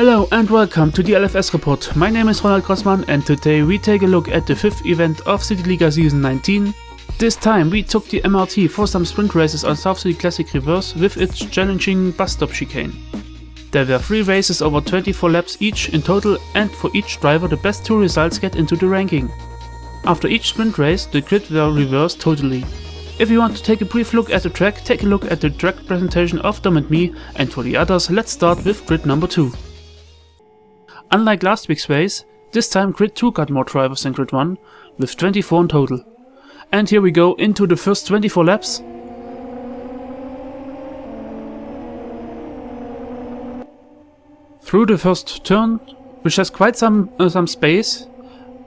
Hello and welcome to the LFS report. My name is Ronald Grossmann and today we take a look at the 5th event of City Liga Season 19. This time we took the MRT for some sprint races on South City Classic Reverse with its challenging bus stop chicane. There were 3 races over 24 laps each in total, and for each driver the best 2 results get into the ranking. After each sprint race the grid were reversed totally. If you want to take a brief look at the track, take a look at the track presentation of Dom and me, and for the others let's start with grid number 2. Unlike last week's race, this time grid 2 got more drivers than grid 1, with 24 in total. And here we go into the first 24 laps. Through the first turn, which has quite some space,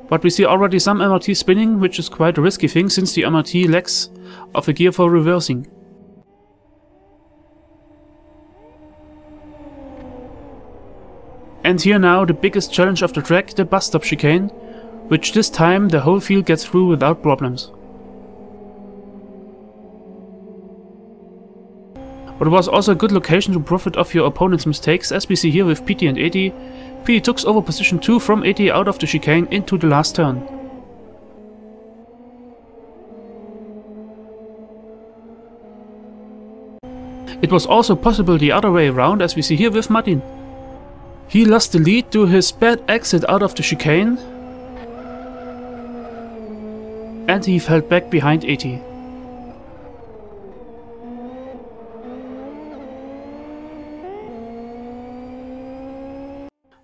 but we see already some MRT spinning, which is quite a risky thing since the MRT lacks of a gear for reversing. And here now the biggest challenge of the track, the bus stop chicane, which this time the whole field gets through without problems. But it was also a good location to profit off your opponent's mistakes, as we see here with PT and 80. PT took over position 2 from 80 out of the chicane into the last turn. It was also possible the other way around, as we see here with Martin. He lost the lead to his bad exit out of the chicane, and he fell back behind 80.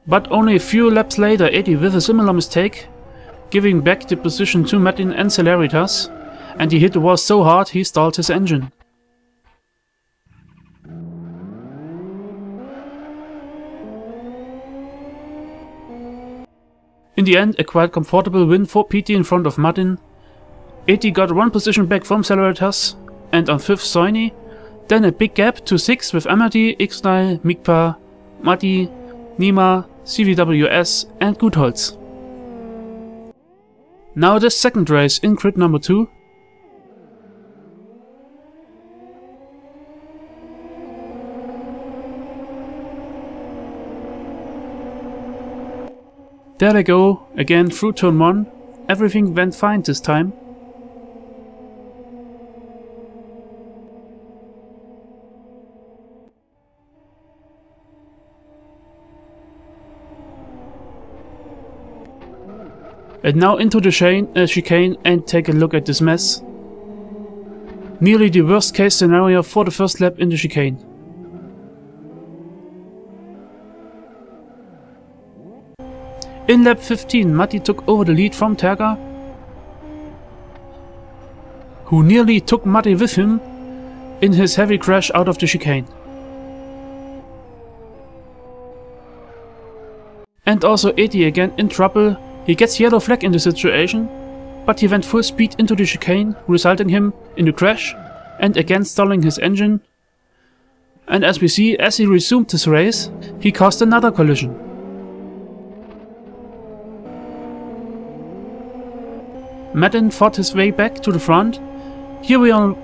But only a few laps later 80 with a similar mistake, giving back the position to Martin and Celeritas, and he hit the wall so hard he stalled his engine. In the end, a quite comfortable win for PT in front of Martin. 80 got 1 position back from Celeritas, and on 5th Soini, then a big gap to 6th with Amadi, Ixnay, Mikpa, Mati, Nima, CVWS and Gutholz. Now the second race in grid number 2. There they go, again through turn 1. Everything went fine this time. And now into the chicane and take a look at this mess. Nearly the worst case scenario for the first lap in the chicane. In lap 15, Matti took over the lead from Terga, who nearly took Matti with him in his heavy crash out of the chicane. And also 80 again in trouble. He gets yellow flag in the situation, but he went full speed into the chicane, resulting him in the crash and again stalling his engine. And as we see, as he resumed his race, he caused another collision. Madden fought his way back to the front. Here we are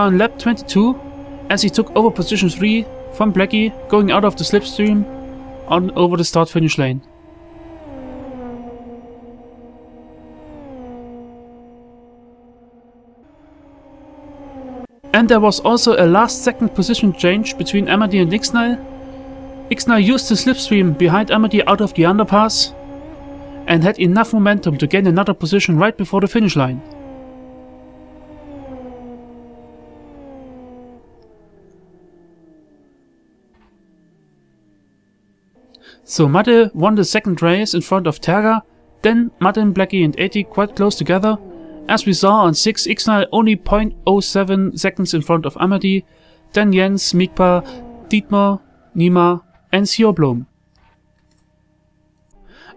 on lap 22, as he took over position 3 from Blackie, going out of the slipstream on over the start-finish lane. And there was also a last second position change between Amadi and Ixnay. Ixnay used the slipstream behind Amadi out of the underpass and had enough momentum to gain another position right before the finish line. So Mate won the second race in front of Terga, then Martin, Blackie and 80 quite close together. As we saw on 6, Ixnay only 0.07 seconds in front of Amadi, then Jens, Mikpa, Dietmar, Nima and Sjoblom.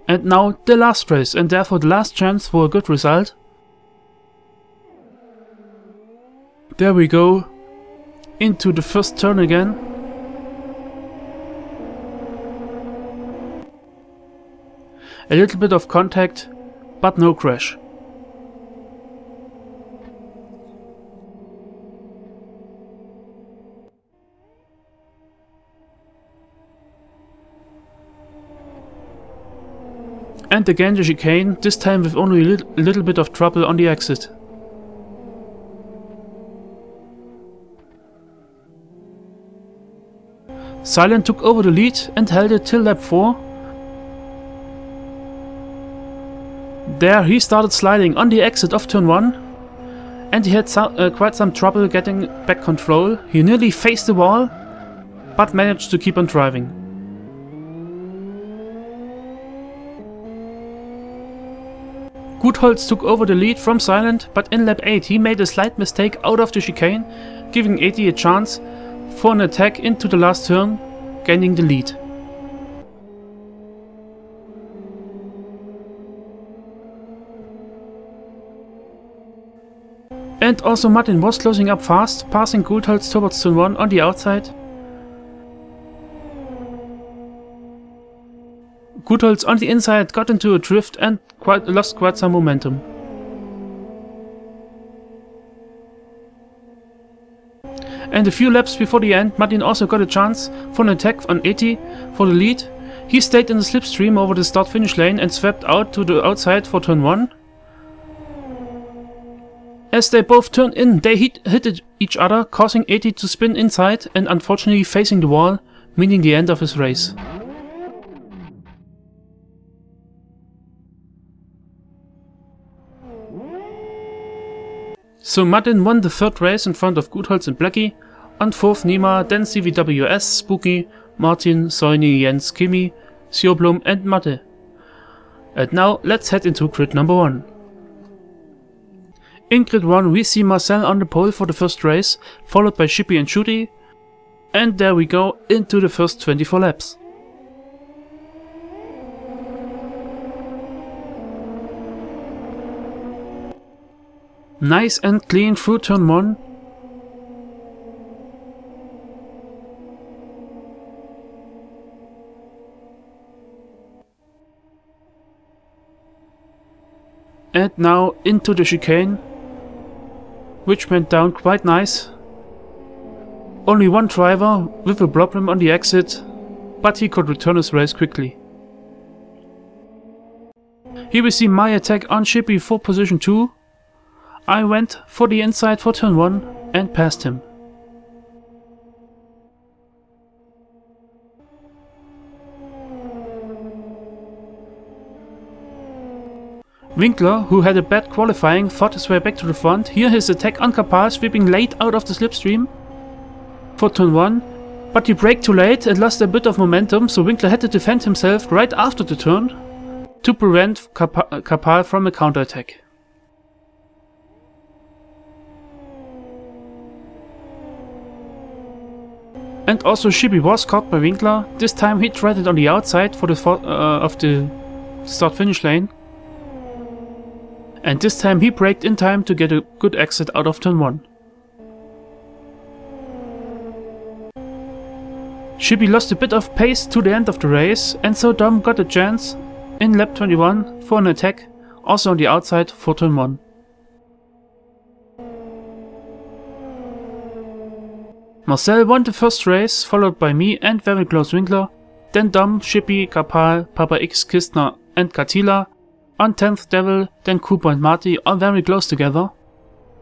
And now the last race, and therefore the last chance for a good result. There we go, into the first turn again. A little bit of contact, but no crash. And again the chicane, this time with only a little bit of trouble on the exit. Silent took over the lead and held it till lap 4. There he started sliding on the exit of turn 1 and he had quite some trouble getting back control. He nearly faced the wall but managed to keep on driving. Gutholz took over the lead from Silent, but in lap 8 he made a slight mistake out of the chicane, giving 80 a chance for an attack into the last turn, gaining the lead. And also Martin was closing up fast, passing Gutholz towards turn 1 on the outside. Gutholz on the inside got into a drift and lost quite some momentum. And a few laps before the end, Martin also got a chance for an attack on 80 for the lead. He stayed in the slipstream over the start-finish lane and swept out to the outside for turn 1. As they both turned in, they hit each other, causing 80 to spin inside and unfortunately facing the wall, meaning the end of his race. So Martin won the third race in front of Gutholz and Blackie, on fourth Nima, then CVWS, Spooky, Martin, Soini, Jens, Kimi, Sjoblom and Matte. And now let's head into grid number 1. In grid 1 we see Marcel on the pole for the first race, followed by Shippy and Shooty, and there we go into the first 24 laps. Nice and clean through turn 1. And now into the chicane, which went down quite nice. Only one driver with a problem on the exit, but he could return his race quickly. Here we see my attack on Shippy for position 2. I went for the inside for turn 1 and passed him. Winkler, who had a bad qualifying, fought his way back to the front. Here his attack on Kapal, sweeping late out of the slipstream for turn 1, but he braked too late and lost a bit of momentum, so Winkler had to defend himself right after the turn to prevent Kapal from a counterattack. And also Shippy was caught by Winkler. This time he tried it on the outside for the of the start-finish lane. And this time he braked in time to get a good exit out of turn 1. Shippy lost a bit of pace to the end of the race, and so Dom got a chance in lap 21 for an attack, also on the outside for turn 1. Marcel won the first race, followed by me and very close Winkler, then Dom, Shippy, Kapal, Papa X, Kistner and Katila, on 10th Devil, then Cooper and Marty, all very close together.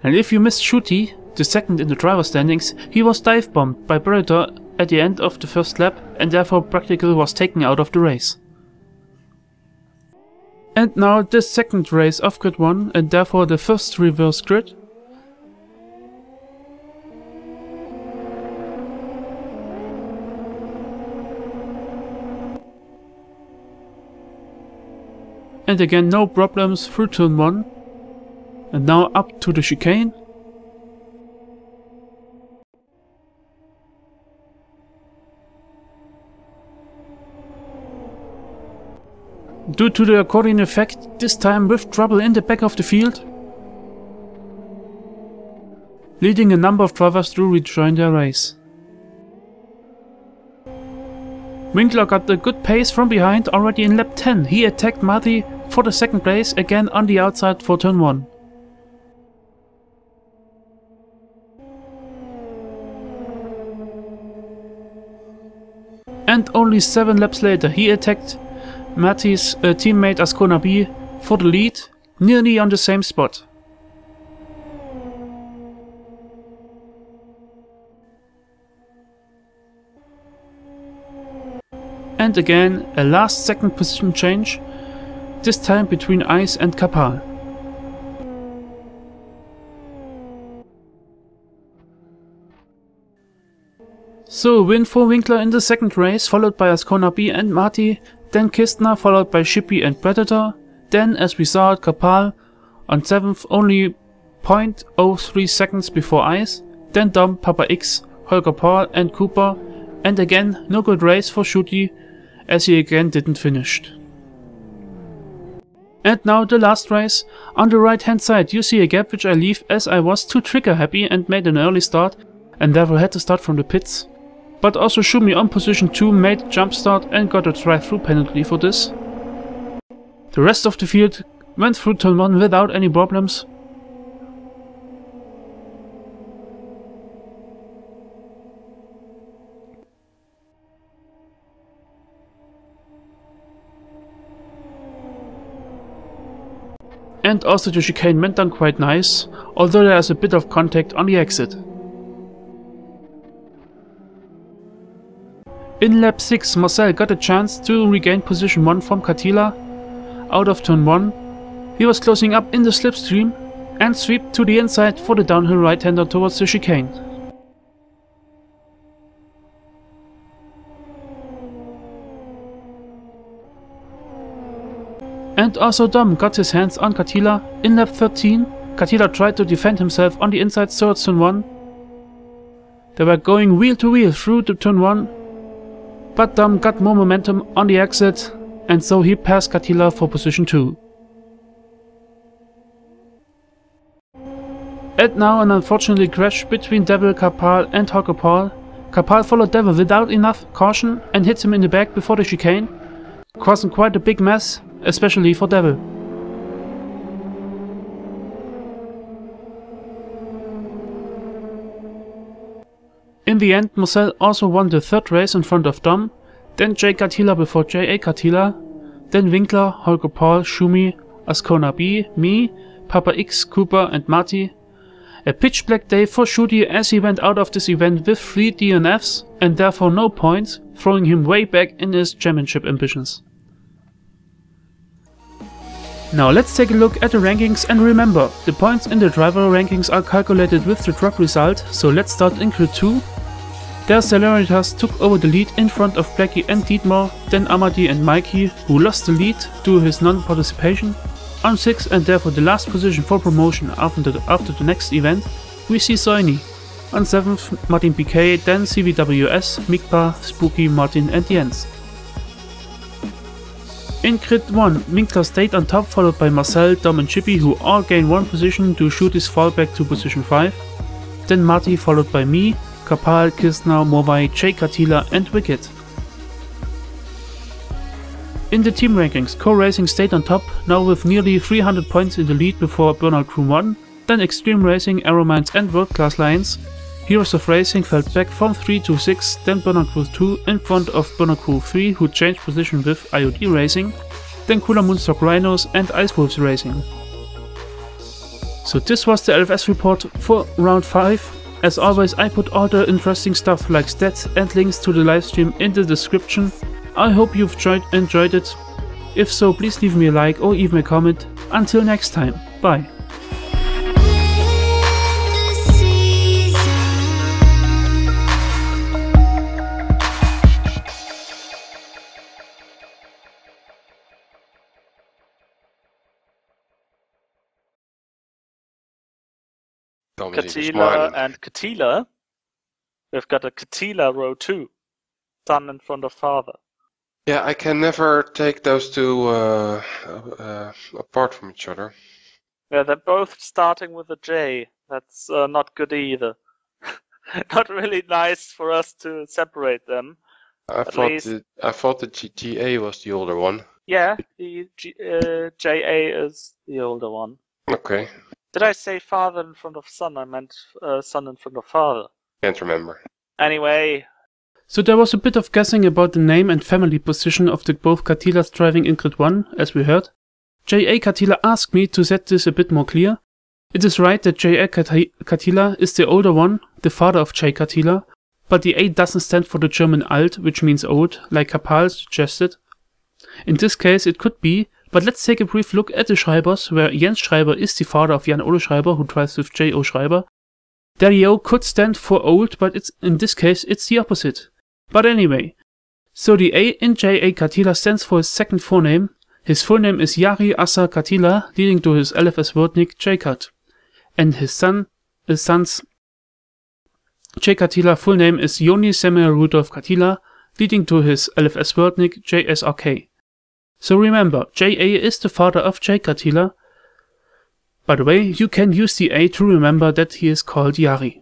And if you missed Shooty, the second in the driver standings, he was dive bombed by Predator at the end of the first lap and therefore Practical was taken out of the race. And now the second race of grid 1 and therefore the first reverse grid. And again no problems through turn 1. And now up to the chicane. Due to the accordion effect, this time with trouble in the back of the field, leading a number of drivers to rejoin their race. Winkler got a good pace from behind already in lap 10. He attacked Marty for the second place, again on the outside for turn 1. And only 7 laps later he attacked Matty's teammate Ascona B for the lead, nearly on the same spot. And again a last second position change, this time between Ice and Kapal. So win for Winkler in the second race, followed by Ascona B and Marty, then Kistner followed by Shippy and Predator, then as we saw at Kapal on 7th only 0.03 seconds before Ice, then Dom, Papa X, Holger Paul and Cooper, and again no good race for Shooty as he again didn't finish. And now the last race. On the right hand side you see a gap which I leave as I was too trigger happy and made an early start and therefore had to start from the pits. But also Shumi on position 2 made a jump start and got a drive-through penalty for this. The rest of the field went through turn 1 without any problems. And also the chicane went down quite nice, although there is a bit of contact on the exit. In lap 6 Marcel got a chance to regain position 1 from Katila out of turn 1. He was closing up in the slipstream and swept to the inside for the downhill right-hander towards the chicane. And also Dom got his hands on Katila in lap 13. Katila tried to defend himself on the inside towards turn 1. They were going wheel to wheel through the turn 1. But Dom got more momentum on the exit, and so he passed Katila for position 2. And now an unfortunate crash between Devil, Kapal and Holger Paul. Kapal followed Devil without enough caution and hit him in the back before the chicane, causing quite a big mess, especially for Devil. In the end, Marcel also won the third race in front of Dom, then J. Katila before J.A. Katila, then Winkler, Holger Paul, Shumi, Ascona B, me, Papa X, Cooper and Marty. A pitch black day for Shooty as he went out of this event with 3 DNFs and therefore no points, throwing him way back in his championship ambitions. Now let's take a look at the rankings, and remember, the points in the driver rankings are calculated with the drop result, so let's start in grid 2. There Celeritas took over the lead in front of Blackie and Dietmar, then Amadi and Mikey, who lost the lead due to his non-participation. On 6th and therefore the last position for promotion after the next event, we see Soini. On 7th Martin PK, then CVWS, Mikpa, Spooky, Martin and Jens. In grid 1, Winkler stayed on top, followed by Marcel, Dom and Chippy, who all gained 1 position to shoot his fallback to position 5. Then Marty, followed by me, Kapal, Kistner, Morvai, J. Katila and Wicked. In the team rankings, Core Racing stayed on top, now with nearly 300 points in the lead before Burnout Crew 1, then Extreme Racing, Aeromines and World Class Lions. Heroes of Racing fell back from 3 to 6, then Burnout Crew 2 in front of Burnout Crew 3, who changed position with IOD Racing, then Cooler Moonstock Rhinos and Ice Wolves Racing. So this was the LFS report for round 5. As always, I put all the interesting stuff like stats and links to the livestream in the description. I hope you've enjoyed it. If so, please leave me a like or even a comment. Until next time, bye. Katila and Katila. We've got a Katila row 2. Son in front of father. Yeah, I can never take those two apart from each other. Yeah, they're both starting with a J. That's not good either. Not really nice for us to separate them. I thought the GTA was the older one. Yeah, the JA is the older one. Okay. Did I say father in front of son? I meant son in front of father. Can't remember. Anyway. So there was a bit of guessing about the name and family position of the both Katilas driving in grid 1, as we heard. J.A. Katila asked me to set this a bit more clear. It is right that J.A. Katila is the older one, the father of J. Katila, but the A doesn't stand for the German alt, which means old, like Kapal suggested. In this case it could be, but let's take a brief look at the Schreibers, where Jens Schreiber is the father of Jan Ole Schreiber, who drives with J.O. Schreiber. There the O could stand for old, but in this case it's the opposite. But anyway, so the A in J.A. Katila stands for his second forename. His full name is Jari Assa Katila, leading to his LFS word nick J-Kat. And his son's J. Katila full name is Joni Samuel Rudolf Katila, leading to his LFS word nick JSRK. So remember, J.A. is the father of J. Katila. By the way, you can use the A to remember that he is called Jari.